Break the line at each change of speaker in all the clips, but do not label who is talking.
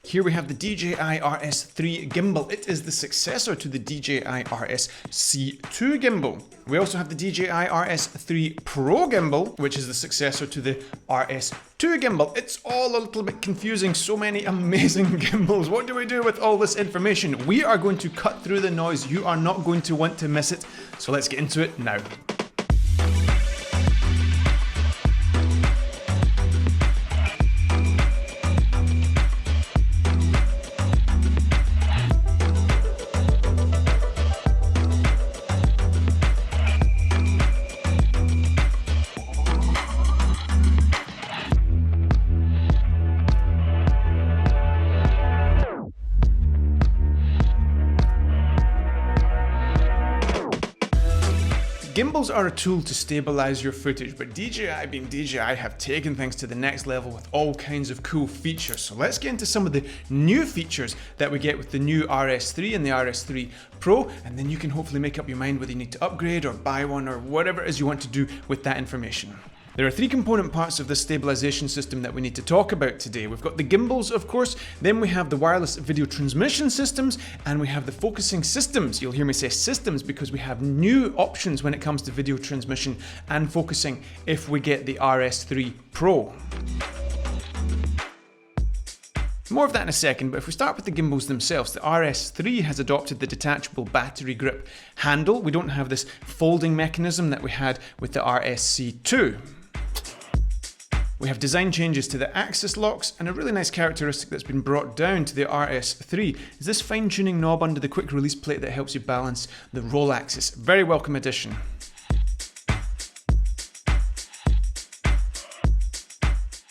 Here we have the DJI RS3 gimbal. It is the successor to the DJI RS2 gimbal. We also have the DJI RS3 Pro gimbal, which is the successor to the RS2 gimbal. It's all a little bit confusing, so many amazing gimbals. What do we do with all this information? We are going to cut through the noise. You are not going to want to miss it. So let's get into it now. Gimbals are a tool to stabilize your footage, but DJI being DJI have taken things to the next level with all kinds of cool features. So let's get into some of the new features that we get with the new RS3 and the RS3 Pro, and then you can hopefully make up your mind whether you need to upgrade or buy one or whatever it is you want to do with that information. There are three component parts of this stabilization system that we need to talk about today. We've got the gimbals, of course, then we have the wireless video transmission systems, and we have the focusing systems. You'll hear me say systems because we have new options when it comes to video transmission and focusing if we get the RS3 Pro. More of that in a second, but if we start with the gimbals themselves, the RS3 has adopted the detachable battery grip handle. We don't have this folding mechanism that we had with the RSC2. We have design changes to the axis locks, and a really nice characteristic that's been brought down to the RS3 is this fine-tuning knob under the quick release plate that helps you balance the roll axis. Very welcome addition.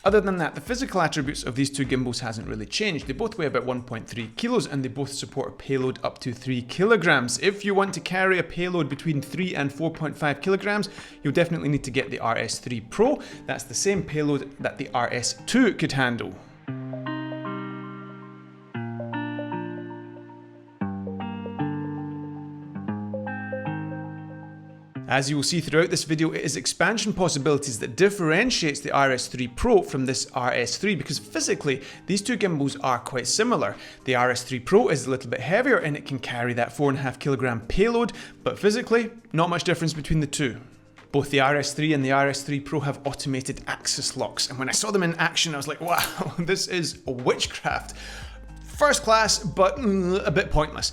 Other than that, the physical attributes of these two gimbals hasn't really changed. They both weigh about 1.3 kilos and they both support a payload up to 3 kilograms. If you want to carry a payload between 3 and 4.5 kilograms, you'll definitely need to get the RS3 Pro. That's the same payload that the RS2 could handle. As you will see throughout this video, it is expansion possibilities that differentiates the RS3 Pro from this RS3 because physically these two gimbals are quite similar. The RS3 Pro is a little bit heavier and it can carry that 4.5 kilogram payload, but physically not much difference between the two. Both the RS3 and the RS3 Pro have automated axis locks, and when I saw them in action I was like, wow, this is witchcraft. First class, but a bit pointless.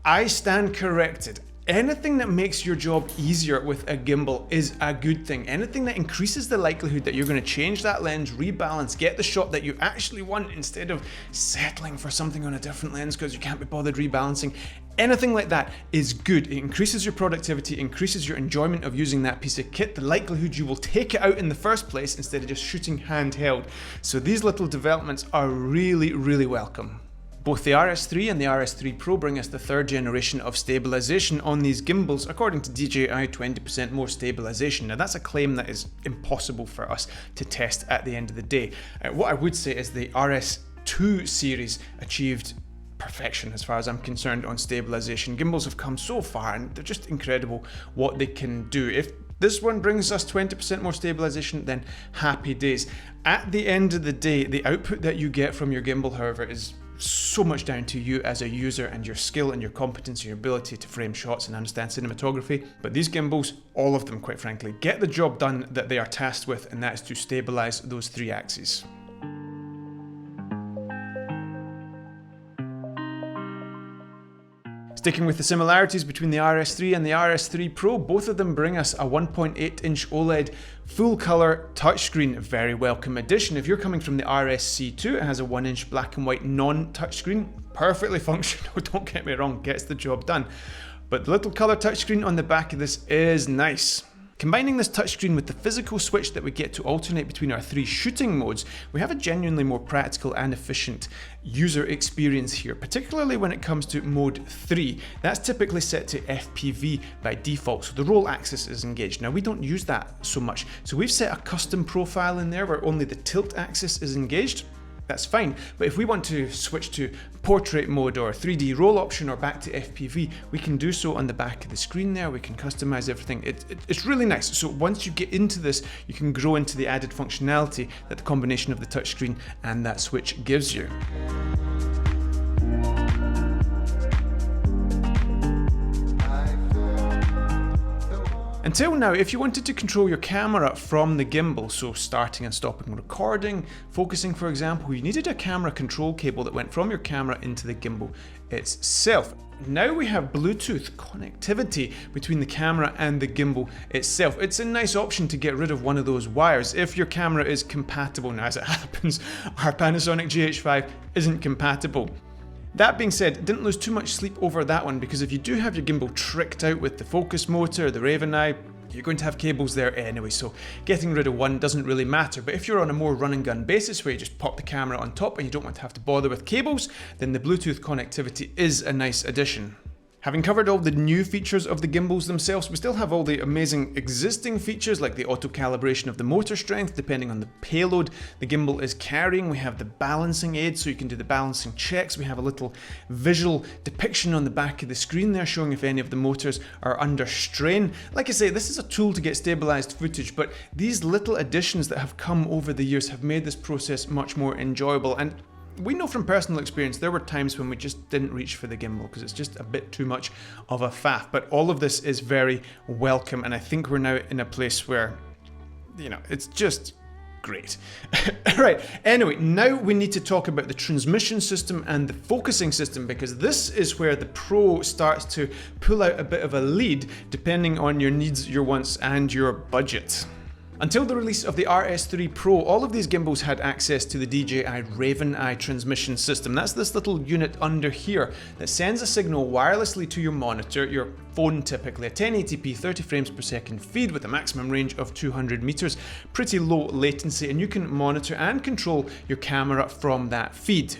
I stand corrected. Anything that makes your job easier with a gimbal is a good thing. Anything that increases the likelihood that you're going to change that lens, rebalance, get the shot that you actually want instead of settling for something on a different lens because you can't be bothered rebalancing. Anything like that is good. It increases your productivity, increases your enjoyment of using that piece of kit, the likelihood you will take it out in the first place instead of just shooting handheld. So these little developments are really, really welcome. Both the RS3 and the RS3 Pro bring us the third generation of stabilization on these gimbals. According to DJI, 20% more stabilization. Now that's a claim that is impossible for us to test at the end of the day. What I would say is the RS2 series achieved perfection as far as I'm concerned on stabilization. Gimbals have come so far and they're just incredible what they can do. If this one brings us 20% more stabilization, then happy days. At the end of the day, the output that you get from your gimbal, however, is so much down to you as a user and your skill and your competence and your ability to frame shots and understand cinematography. But these gimbals, all of them quite frankly, get the job done that they are tasked with, and that is to stabilize those three axes. Sticking with the similarities between the RS3 and the RS3 Pro, both of them bring us a 1.8-inch OLED full-color touchscreen. A very welcome addition. If you're coming from the RSC2, it has a 1-inch black and white non-touchscreen. Perfectly functional, don't get me wrong, gets the job done. But the little color touchscreen on the back of this is nice. Combining this touchscreen with the physical switch that we get to alternate between our three shooting modes, we have a genuinely more practical and efficient user experience here, particularly when it comes to mode 3. That's typically set to FPV by default, so the roll axis is engaged. Now we don't use that so much, so we've set a custom profile in there where only the tilt axis is engaged. That's fine, but if we want to switch to portrait mode or 3D roll option or back to FPV, we can do so on the back of the screen there. We can customize everything. It's really nice. So once you get into this, you can grow into the added functionality that the combination of the touchscreen and that switch gives you. Until now, if you wanted to control your camera from the gimbal, so starting and stopping recording, focusing for example, you needed a camera control cable that went from your camera into the gimbal itself. Now we have Bluetooth connectivity between the camera and the gimbal itself. It's a nice option to get rid of one of those wires if your camera is compatible. Now, as it happens, our Panasonic GH5 isn't compatible. That being said, didn't lose too much sleep over that one, because if you do have your gimbal tricked out with the focus motor, the Raven Eye, you're going to have cables there anyway, so getting rid of one doesn't really matter. But if you're on a more run and gun basis where you just pop the camera on top and you don't want to have to bother with cables, then the Bluetooth connectivity is a nice addition. Having covered all the new features of the gimbals themselves, we still have all the amazing existing features like the auto calibration of the motor strength depending on the payload the gimbal is carrying. We have the balancing aid so you can do the balancing checks. We have a little visual depiction on the back of the screen there showing if any of the motors are under strain. Like I say, this is a tool to get stabilized footage, but these little additions that have come over the years have made this process much more enjoyable. And we know from personal experience there were times when we just didn't reach for the gimbal because it's just a bit too much of a faff. But all of this is very welcome, and I think we're now in a place where, you know, it's just great. Right, anyway, now we need to talk about the transmission system and the focusing system, because this is where the Pro starts to pull out a bit of a lead depending on your needs, your wants, and your budget. Until the release of the RS3 Pro, all of these gimbals had access to the DJI Raven Eye transmission system. That's this little unit under here that sends a signal wirelessly to your monitor, your phone typically, a 1080p 30 frames per second feed with a maximum range of 200 meters, pretty low latency, and you can monitor and control your camera from that feed.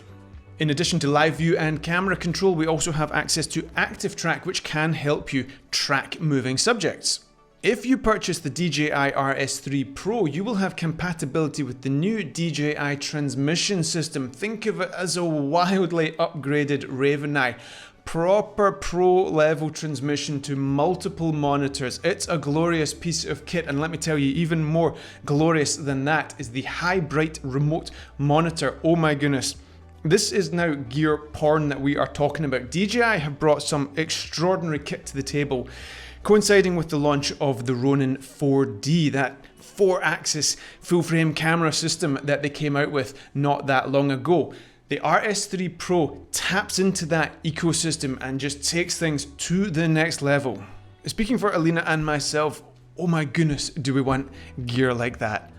In addition to live view and camera control, we also have access to Active Track, which can help you track moving subjects. If you purchase the DJI RS3 Pro, you will have compatibility with the new DJI transmission system. Think of it as a wildly upgraded Raven Eye. Proper pro level transmission to multiple monitors. It's a glorious piece of kit, and let me tell you, even more glorious than that is the high bright remote monitor. Oh my goodness. This is now gear porn that we are talking about. DJI have brought some extraordinary kit to the table, coinciding with the launch of the Ronin 4D, that 4-axis full-frame camera system that they came out with not that long ago. The RS3 Pro taps into that ecosystem and just takes things to the next level. Speaking for Alina and myself, oh my goodness, do we want gear like that?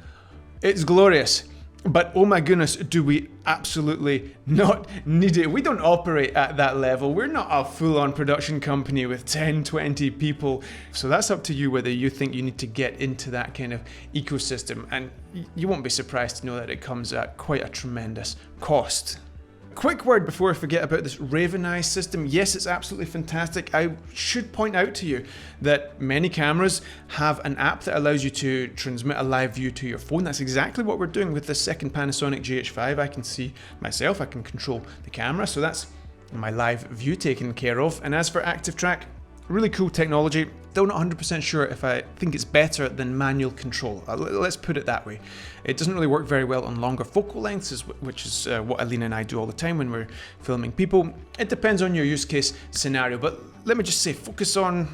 It's glorious. But oh my goodness, do we absolutely not need it. We don't operate at that level. We're not a full-on production company with 10, 20 people. So that's up to you whether you think you need to get into that kind of ecosystem. And you won't be surprised to know that it comes at quite a tremendous cost. Quick word before I forget about this Raven Eye system. Yes, it's absolutely fantastic. I should point out to you that many cameras have an app that allows you to transmit a live view to your phone. That's exactly what we're doing with the second Panasonic GH5. I can see myself, I can control the camera, so that's my live view taken care of. And as for Active Track, really cool technology. Still not 100% sure if I think it's better than manual control. Let's put it that way. It doesn't really work very well on longer focal lengths, which is what Alina and I do all the time when we're filming people. It depends on your use case scenario, but let me just say, focus on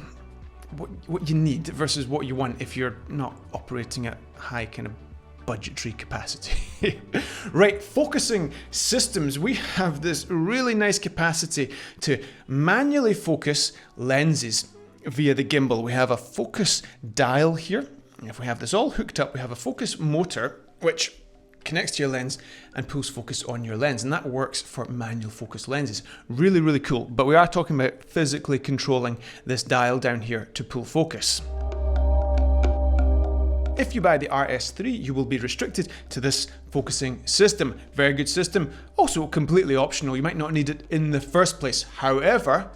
what you need versus what you want if you're not operating at high kind of budgetary capacity. Right, focusing systems. We have this really nice capacity to manually focus lenses via the gimbal. We have a focus dial here. If we have this all hooked up, we have a focus motor which connects to your lens and pulls focus on your lens, and that works for manual focus lenses. Really, really cool. But we are talking about physically controlling this dial down here to pull focus. If you buy the RS3, you will be restricted to this focusing system. Very good system, also completely optional. You might not need it in the first place. However,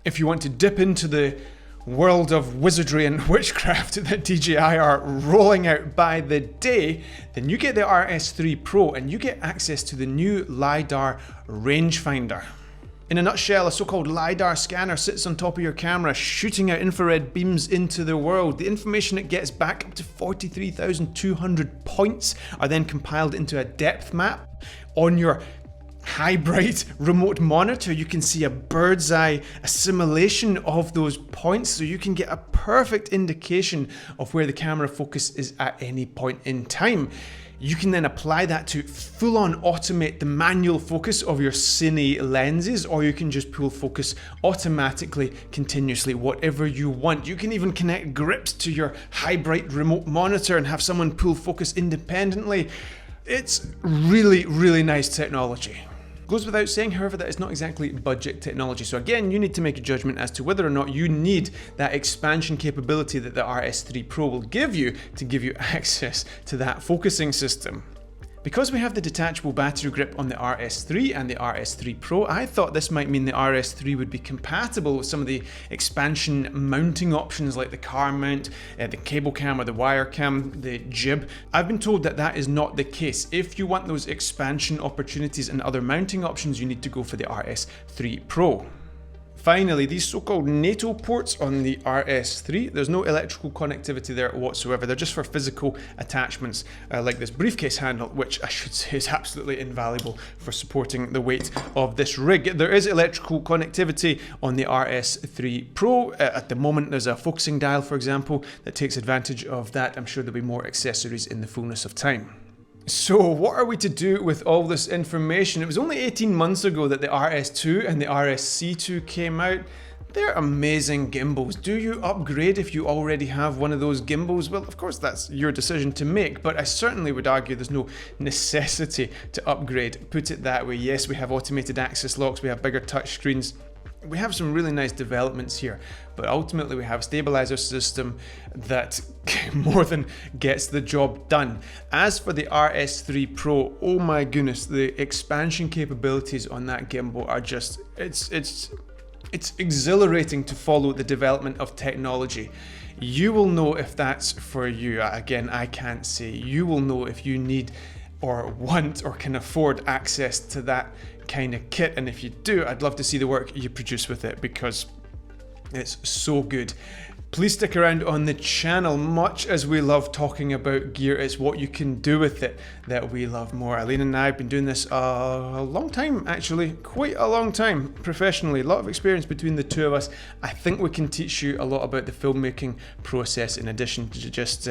if you want to dip into the world of wizardry and witchcraft that DJI are rolling out by the day, then you get the RS3 Pro and you get access to the new LiDAR rangefinder. In a nutshell, a so-called LiDAR scanner sits on top of your camera, shooting out infrared beams into the world. The information it gets back, up to 43,200 points, are then compiled into a depth map on your high bright remote monitor, you can see a bird's eye, a simulation of those points, so you can get a perfect indication of where the camera focus is at any point in time. You can then apply that to full on automate the manual focus of your cine lenses, or you can just pull focus automatically, continuously, whatever you want. You can even connect grips to your high bright remote monitor and have someone pull focus independently. It's really, really nice technology. Goes without saying, however, that it's not exactly budget technology. So again, you need to make a judgment as to whether or not you need that expansion capability that the RS3 Pro will give you to give you access to that focusing system. Because we have the detachable battery grip on the RS3 and the RS3 Pro, I thought this might mean the RS3 would be compatible with some of the expansion mounting options like the car mount, the cable cam or the wire cam, the jib. I've been told that that is not the case. If you want those expansion opportunities and other mounting options, you need to go for the RS3 Pro. Finally, these so-called NATO ports on the RS3, there's no electrical connectivity there whatsoever. They're just for physical attachments, like this briefcase handle, which I should say is absolutely invaluable for supporting the weight of this rig. There is electrical connectivity on the RS3 Pro. At the moment, there's a focusing dial, for example, that takes advantage of that. I'm sure there'll be more accessories in the fullness of time. So what are we to do with all this information? It was only 18 months ago that the RS2 and the RSC2 came out. They're amazing gimbals. Do you upgrade if you already have one of those gimbals? Well, of course, that's your decision to make, but I certainly would argue there's no necessity to upgrade. Put it that way. Yes, we have automated access locks, we have bigger touch screens. We have some really nice developments here, but ultimately we have a stabilizer system that more than gets the job done. As for the RS3 Pro, oh my goodness, the expansion capabilities on that gimbal are just, it's exhilarating to follow the development of technology. You will know if that's for you. Again, I can't say. You will know if you need or want or can afford access to that kind of kit, and if you do, I'd love to see the work you produce with it because it's so good. Please stick around on the channel. Much as we love talking about gear, it's what you can do with it that we love more. Alina and I have been doing this a long time, actually, quite a long time, professionally. A lot of experience between the two of us. I think we can teach you a lot about the filmmaking process in addition to just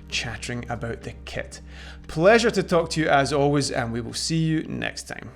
chattering about the kit. Pleasure to talk to you as always, and we will see you next time.